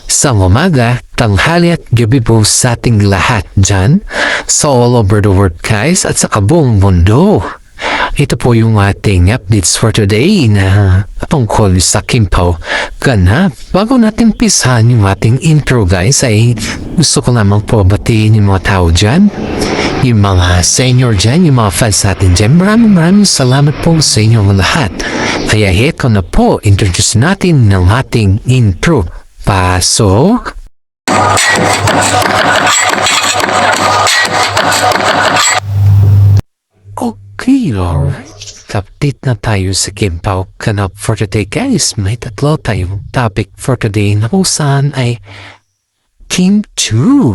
Sa umaga, tanghali at gabi po sa ating lahat dyan sa all over the world guys at sa kabuong mundo. Ito po yung ating updates for today na tungkol sa Kimpaw ganap. Bago natin pisahan yung ating intro guys ay gusto ko lamang po batiin yung mga tao dyan. Yung mga senior dyan, yung mga fans natin dyan. Maraming salamat po sa inyong lahat. Kaya ito na po, introduce natin ng ating intro. Pasok! Okay, alright. Update na tayo sa Kimpaw ganap for today guys. May tatlo tayong topic for today na kung saan ay Kim Chu.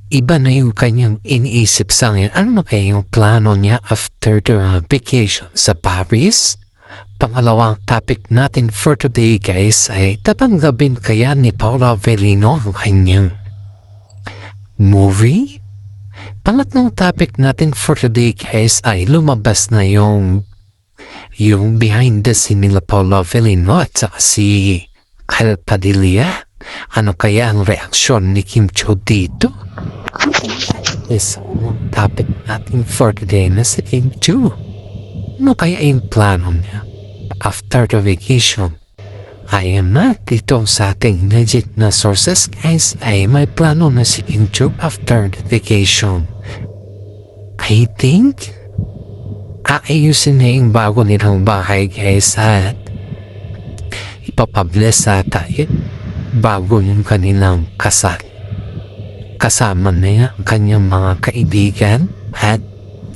Iba na yung kanyang iniisip sa ngayon. Ano na kaya yung plano niya after the vacation sa Paris? Pangalawang topic natin for today guys ay tatanggapin kaya ni Paula Avellino ang kanyang movie? Pangatlong topic natin for today guys ay lumabas na yung behind the scene nila Paula Avellino at saka si Kyle Padilla. Ano kaya ang reaksyon ni Kim Chu dito? Is topic natin for today na si Kim Chu. Ano kaya yung plano niya after the vacation? Ayan na, dito sa ating legit na sources guys ay may plano na si Kim Chu after the vacation. I think aayusin na yung bago nilang bahay guys at ipapublish sa tayo bago yung kanilang kasal. Kasama na ang kanyang mga kaibigan at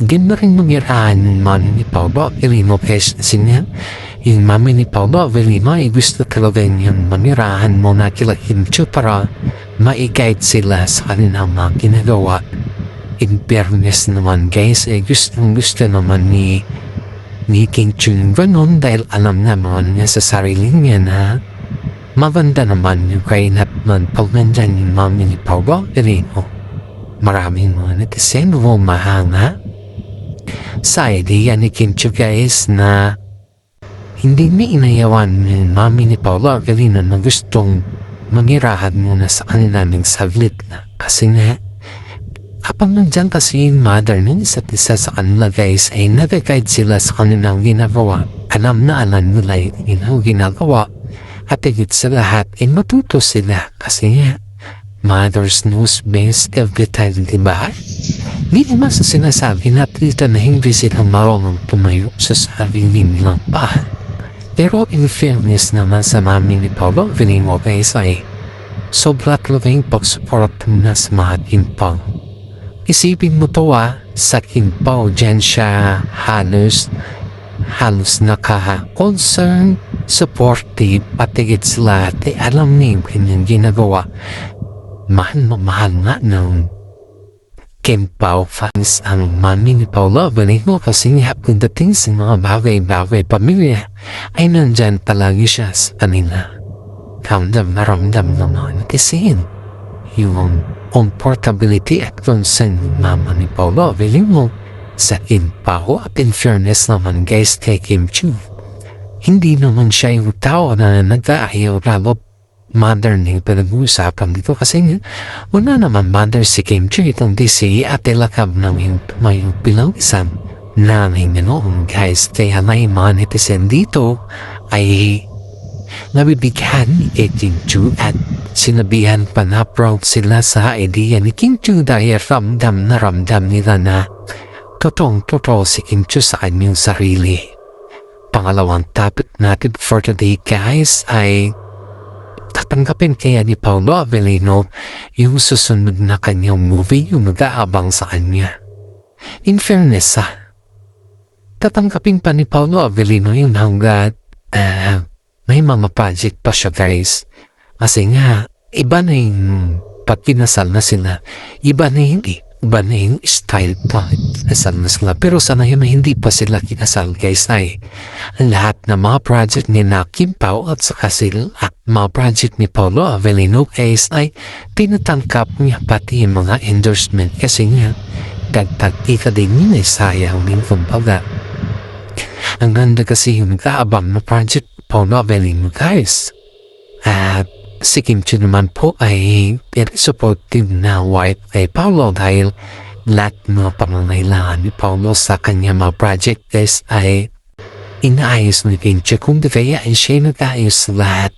ganda rin mangyarahan yung mami ni Paula Avellino kasi niya yung mami ni Paula Avellino ay gusto talaga yung mangyarahan mo na kila Kim Chu para ma-guide sila sa kanilang mga ginagawa. In fairness naman guys ay gusto naman ni Kim Chu yung ganun dahil alam naman niya sa sarili niya na maganda naman yung kainat man pag nandyan yung mami ni Paula Avellino. Maraming mga netizen mahanga sa idea ni Kim Chu guys na hindi na inayawan yung mami ni Paula Avellino na gustong mangyarahan muna sa kanila ng saglit na. Kasi nga, kapag nandyan kasi yung mother ng isa't isa sa kanila guys ay nag-guide sila sa kanilang ginagawa. Alam nila yung ginagawa. At higit sa lahat ay matuto sila kasi nga mothers knows best every time, diba? Hindi naman sa sinasabi na dito na hindi sila marunong tumayo sa sarili nilang bahay. Pero in fairness naman sa mami ni Paula Avellino guys ay sobra talaga yung pag-support na sa mga Kimpaw. Isipin mo to sa Kimpaw dyan siya halos naka-concern, supportive, at higit sa lahat ay alam niya yung kanyang ginagawa. Mahal nga ng Kimpaw fans ang mami ni Paula Avellino kasi nga pagdating sa mga bagay-bagay pamilya ay nandyan talaga siya sa kanila. Ramdam ng mga netizen yung comfortability at concern ng mama ni Paula Avellino sa Kimpaw. At in fairness naman guys kay Kim Chu, hindi naman siya yung tao na nag-aayaw lalo mother na yung pinag-uusapan dito kasi wala naman mother si Kim Chu itong si Ate Lakab namin may pinawisan nanay noon guys. Kaya na yung mga netizen dito ay nabibigyan ni Kim Chu at sinabihan pa na proud sila sa idea ni Kim Chu dahil ramdam nila na totoong si Kim Chu sa kanyang sarili. Pangalawang topic natin for today guys ay tatanggapin kaya ni Paula Avellino yung susunod na kanyang movie yung mag-aabang sa kanya. In fairness tatanggapin pa ni Paula Avellino yung hanggat may mga project pa siya guys. Kasi nga iba na yung pag kinasal na sila, iba na yung style pa kinasal na sila. Pero sana yun na hindi pa sila kinasal guys ay lahat na mga project ni Kimpaw at saka sila mga project ni Paula Avellino guys ay tinatangkap niya pati yung mga endorsement kasi nga dagdag ika din yun ay sayang din kumbaga. Ang ganda kasi yung nag-aabang na project Paula Avellino guys. At si Kim Chiu naman po ay very supportive na wife kay Paolo dahil lahat ng pangangailangan ni Paolo sa kanya mga project guys ay inaayos ni Kim Chiu. Kung di kaya ay siya nag-ayos lahat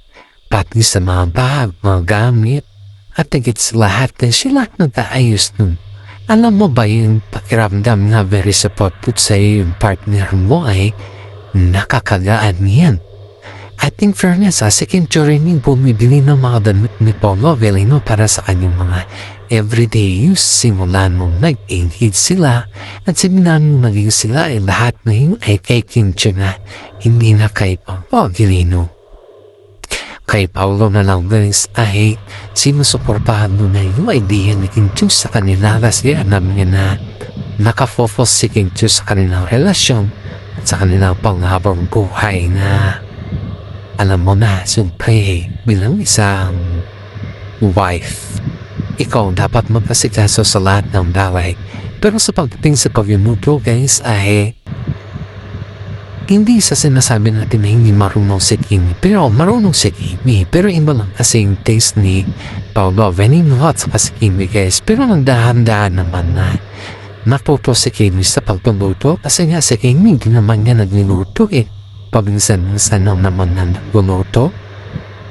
pati sa mga bag, mga gamit at higit sa lahat ay siya lahat nag-ayos nun. Alam mo ba yung pakiramdam na very supportive sa yung partner mo ay nakakagaan niyan. At in fairness, si Kim Chiu rin yung bumibili ng mga damit ni Paolo Avellino para sa kanyang mga everyday use. Simulan mong nag-engage sila at simulan mong naging sila ay lahat na yung ay kay Kim Chiu na hindi na kay Paolo Avellino. Kay Paolo na lang guys ay sinusuportahan mo na yung idea ni Kim Chiu sa kanila kasi alam niya na nakafocus si Kim Chiu sa kanilang relasyon at sa kanilang panghabang buhay na alam mo na, siyempre bilang isang wife, ikaw dapat magpasikaso sa lahat ng bagay. Pero sa pagdating sa pag-inuto guys ay hindi sa sinasabi natin na hindi marunong si Kimi, pero marunong si Kimi. Pero iba lang kasing taste ni Paolo Avellino at saka si Kimi guys. Pero nagdahan-dahan naman na natuto si Kimi sa pagluto kasi nga si Kimi hindi naman niya nagluluto eh. Paminsan-minsan naman na nagluluto.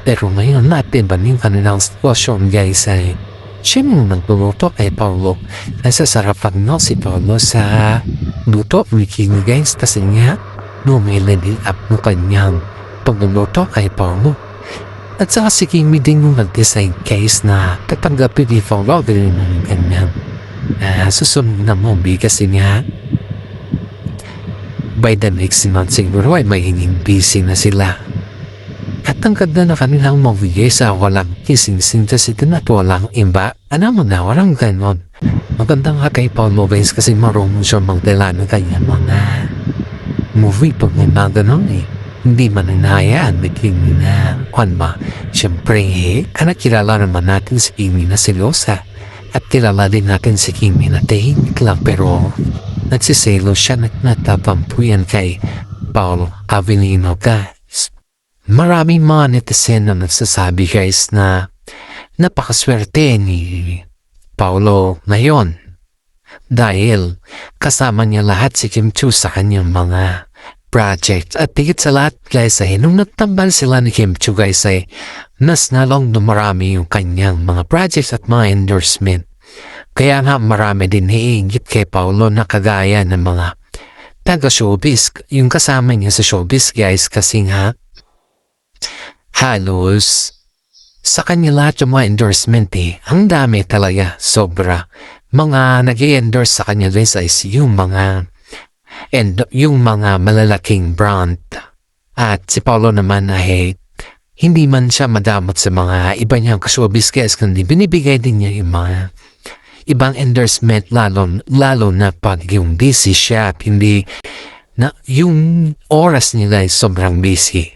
Pero ngayon natin ba yung kanilang sitwasyon guys ay siya nung nagluluto kay Paolo. Nasasarapan no si Paolo sa luto ni Kimi guys kasi nga lumilin up ng kanyang pagluluto kay Paolo. At saka si Kimi din yung nag-design case na tatanggapin ni Paolo din ng ganyan. Susunod na movie kasi nga by the next month siguro ay may busy na sila. At ang ganda na kanilang movie sa walang kissing-sing kasi at walang iba. Alam mo na, walang ganon. Maganda nga kay Paolo guys kasi marunong siya magdala ng kanyang mga movie pag may mga ganon eh. Hindi man nanayaan ni Kimi na kwan ba. Siyempre kilala naman natin si Kimi na seryosa. At kilala din natin si Kimi na tahimik lang pero nagsiselo siya at natapampuyan kay Paolo Avellino guys. Maraming mga netizen na nagsasabi guys na napakaswerte ni Paolo ngayon. Dahil kasama niya lahat si Kim Chiu sa kanyang mga project. At higit sa lahat guys ay nung nagtambal sila ni Kim Chiu guys ay mas nalong dumarami yung kanyang mga projects at mga endorsement. Kaya nga marami din hiingit kay Paolo na kagaya ng mga taga-showbiz. Yung kasama niya sa showbiz guys kasi nga halos sa kanya lahat yung mga endorsement eh. Ang dami talaga, sobra. Mga nag-i-endorse sa kanya guys ay yung mga malalaking brand. At si Paolo naman ay hindi man siya madamot sa mga iba niyang showbiz guys kundi binibigay din niya yung mga ibang endorsement lalo na pag yung busy siya at hindi na yung oras nila ay sobrang busy.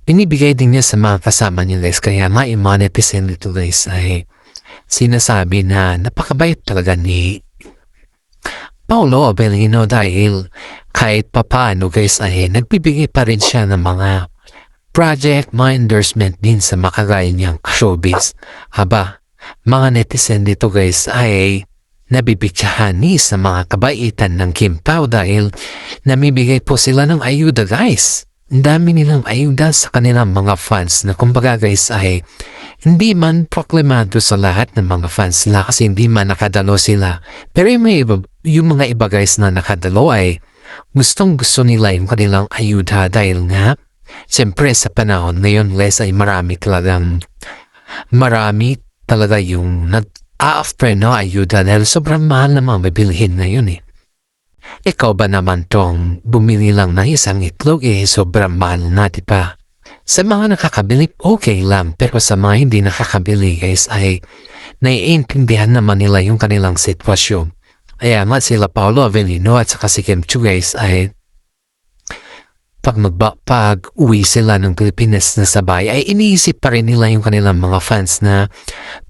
Binibigay din niya sa mga kasama niya guys kaya may mga netizen nito guys ay sinasabi na napakabait talaga ni Paolo Avellino dahil kahit papaano guys ay nagbibigay pa rin siya ng mga project, mga endorsement din sa makagaya niyang showbiz. Haba, mga netizen dito guys ay nabibigyahan ni sa mga kabaitan ng Kim Pao dahil namibigay po sila ng ayuda guys. Ang dami nilang ayuda sa kanilang mga fans na kumbaga guys ay hindi man proklamado sa lahat ng mga fans nila kasi hindi man nakadalo sila. Pero yung mga iba guys na nakadalo ay gustong gusto nila yung kanilang ayuda dahil nga siyempre sa panahon ngayon guys ay marami talaga yung nag-a-offer na ayuda dahil sobrang mahal na mga bibilhin ngayon eh. Ikaw ba naman tong bumili lang ng isang itlog eh sobrang mahal na diba? Sa mga nakakabili okay lang pero sa mga hindi nakakabili guys ay naiintindihan naman nila yung kanilang sitwasyon. Kaya nga sila Paolo Avellino at saka si Kim Chiu guys ay pag uwi sila ng Pilipinas na sabay ay iniisip pa rin nila yung kanilang mga fans na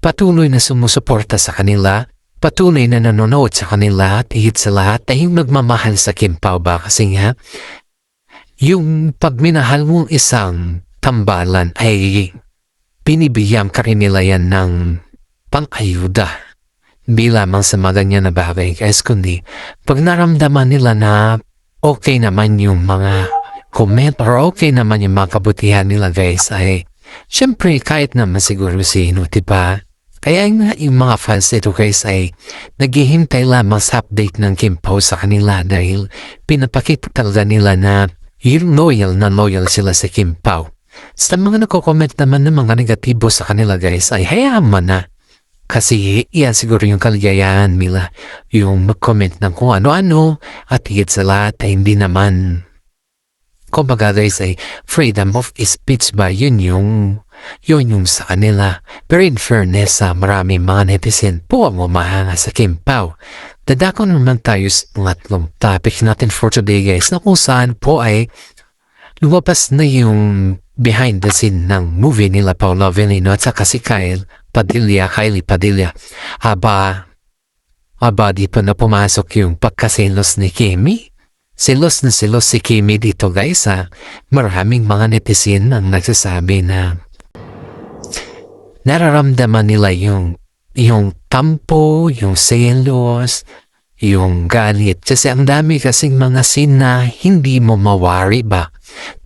patuloy na sumusuporta sa kanila. Patuloy na nanonood sa kanila at higit sa lahat ay yung nagmamahal sa Kim Pao ba kasi nga yung pagminahal mong isang tambalan ay binibigyan ka rin nila yan ng pang-ayuda. Di lamang sa mga ganyan na bagay guys, kundi pag naramdaman nila na okay naman yung mga comment or okay naman yung mga kabutihan nila guys, ay syempre kahit naman siguro sino, diba? Kaya nga yung mga fans nito guys ay naghihintay lamang sa update ng Kim Pao sa kanila dahil pinapakita talaga nila na yung loyal na loyal sila sa Kim Pao. Sa mga nagko-comment naman ng mga negatibo sa kanila guys ay hayaan mo na. Kasi yan siguro yung kaligayahan nila, yung mag-comment ng kung ano-ano at higit sa lahat ay hindi naman, kumbaga guys ay freedom of speech ba, yun yung sa kanila. Pero in fairness sa maraming mga netizen po ang umahanga sa Kim Pao. Dadako naman tayo sa tatlong topic natin for today guys na kung saan po ay lumabas na yung behind the scene ng movie nila Paolo Avellino at saka si Kylie Padilla. Aba di pa na pumasok yung pagkaselos ni Kimi. Selos na selos si Kimi dito guys ha. Maraming mga netizen ang nagsasabi na nararamdaman nila yung tampo, yung selos, yung galit. Kasi ang dami kasing mga scene na hindi mo mawari ba.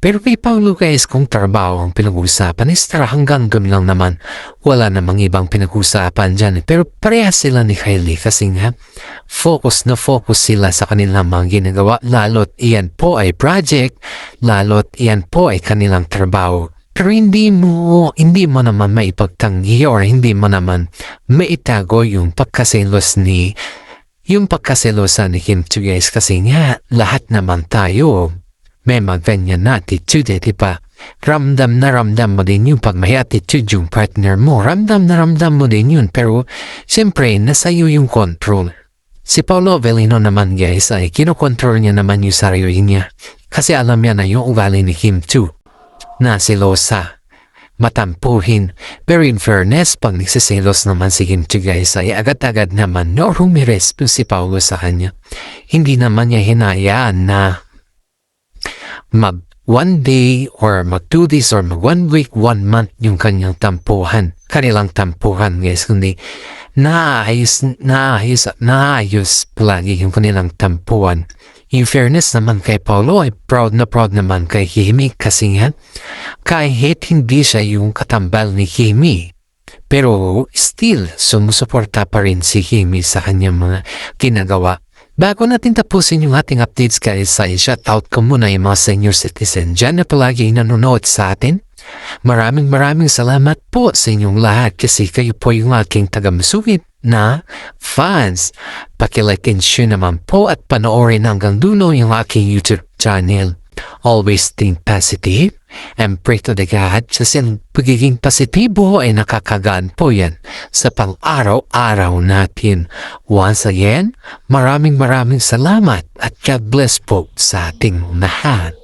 Pero kay Paolo guys, kung trabaho ang pinag-uusapan, hanggang doon lang naman. Wala namang ibang pinag-uusapan dyan. Pero parehas sila ni Kylie kasi nga, focus na focus sila sa kanilang mga ginagawa. Lalo't iyan po ay project, lalo't iyan po ay kanilang trabaho. Pero hindi mo naman maipagtanggi or hindi mo naman maitago yung pagkaselosan ni Kim Chiu guys kasi nga lahat naman tayo may magganyan na attitude diba? Ramdam na ramdam mo din yung pag may attitude yung partner mo. Ramdam na ramdam mo din yun. Pero siyempre nasa iyo yung control. Si Paolo Avellino naman guys ay kinokontrol niya naman yung sarili niya. Kasi alam niya na yung ugali ni Kim Chiu na selosa, matampuhin. Pero in fairness, pag nagsiselos naman si Kim Chiu guys ay agad-agad naman no rumirespo si Paolo sa kanya. Hindi naman niya hinayaan na mag 1 day or mag 2 days or mag 1 week, 1 month yung kanilang tampuhan guys, kundi naayos palagi yung kanilang tampuhan. In fairness naman kay Paolo ay proud naman kay Kimi kasi nga kahit hindi siya yung katambal ni Kimi, pero still sumusuporta pa rin si Kimi sa kanyang mga ginagawa. Bago natin tapusin yung ating updates guys, ay shoutout ko muna yung mga senior citizen dyan na palagi nanonood sa atin. Maraming salamat po sa inyong lahat kasi kayo po yung aking taga-masuwit na fans. Pakilike and share naman po at panoorin hanggang dulo yung aking YouTube channel. Always think positive and pray to the God kasi ang pagiging positibo ay nakakagaan po yan sa pang-araw-araw natin. Once again, maraming salamat at God bless po sa ating lahat.